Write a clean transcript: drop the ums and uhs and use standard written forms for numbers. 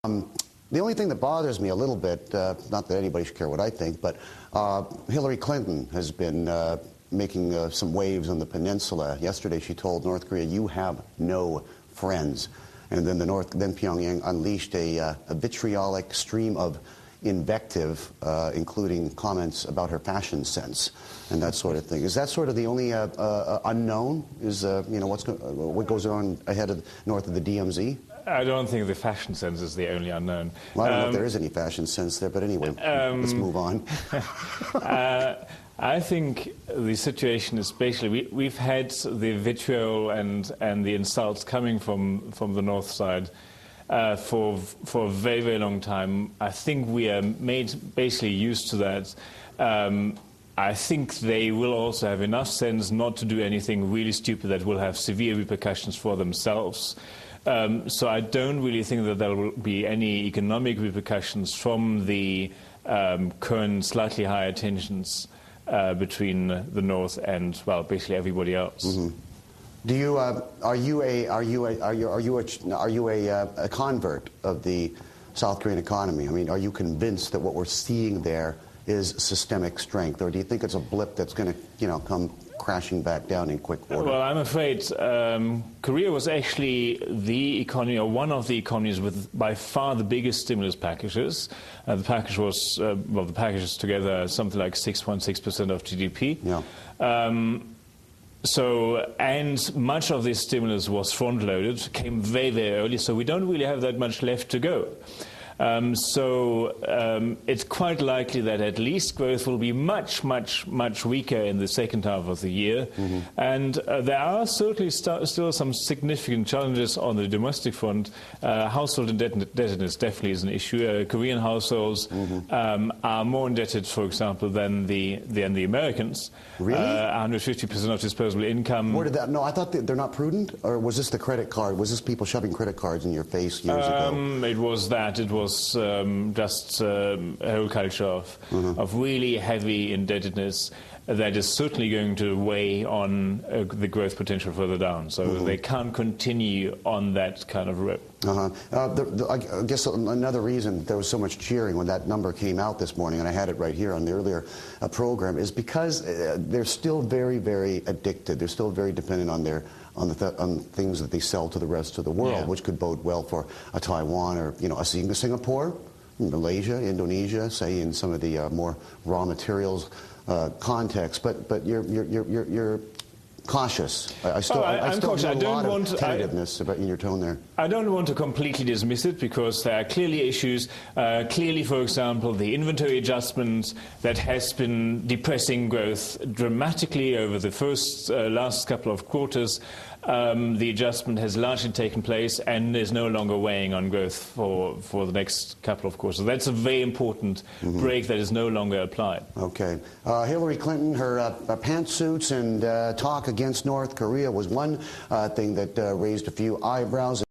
The only thing that bothers me a little bit, not that anybody should care what I think, but Hillary Clinton has been making some waves on the peninsula. Yesterday she told North Korea, "You have no friends." And then then Pyongyang unleashed a vitriolic stream of invective, including comments about her fashion sense and that sort of thing. Is that sort of the only unknown? Is what goes on north of the DMZ? I don't think the fashion sense is the only unknown. Well, I don't know if there is any fashion sense there, but anyway, let's move on. I think the situation is basically we've had the vitriol and the insults coming from the north side for a very, very long time. I think we are made basically used to that. I think they will also have enough sense not to do anything really stupid that will have severe repercussions for themselves. So I don't really think that there will be any economic repercussions from the current slightly higher tensions between the North and, well, basically everybody else. Mm-hmm. Do you are you a convert of the South Korean economy? I mean, are you convinced that what we're seeing there is systemic strength, or do you think it's a blip that's going to, come crashing back down in quick order? Well, I'm afraid Korea was actually the economy, or one of the economies with by far the biggest stimulus packages. The package was, the packages together something like 6.6% of GDP. Yeah. And much of this stimulus was front-loaded, came very, very early, so we don't really have that much left to go. It's quite likely that at least growth will be much, much, much weaker in the second half of the year. Mm-hmm. And there are certainly still some significant challenges on the domestic front. Household indebtedness definitely is an issue. Korean households are more indebted, for example, than the Americans. Really? 150% of disposable income. Where did that? No, I thought they're not prudent. Or was this the credit card? Was this people shoving credit cards in your face years ago? It was that. It was just a whole culture of really heavy indebtedness that is certainly going to weigh on the growth potential further down. So they can't continue on that kind of route. I guess another reason there was so much cheering when that number came out this morning, and I had it right here on the earlier program, is because they're still very, very addicted. They're still very dependent on things that they sell to the rest of the world, which could bode well for a Taiwan or a Singapore, Malaysia, Indonesia, say in some of the more raw materials context. But you're cautious. I still cautious. have a lot of tentativeness in your tone there. I don't want to completely dismiss it, because there are clearly issues. Clearly, for example, the inventory adjustment that has been depressing growth dramatically over the last couple of quarters. The adjustment has largely taken place and is no longer weighing on growth for the next couple of quarters. So that's a very important break that is no longer applied. Okay. Hillary Clinton, her pantsuits and talk against North Korea was one thing that raised a few eyebrows.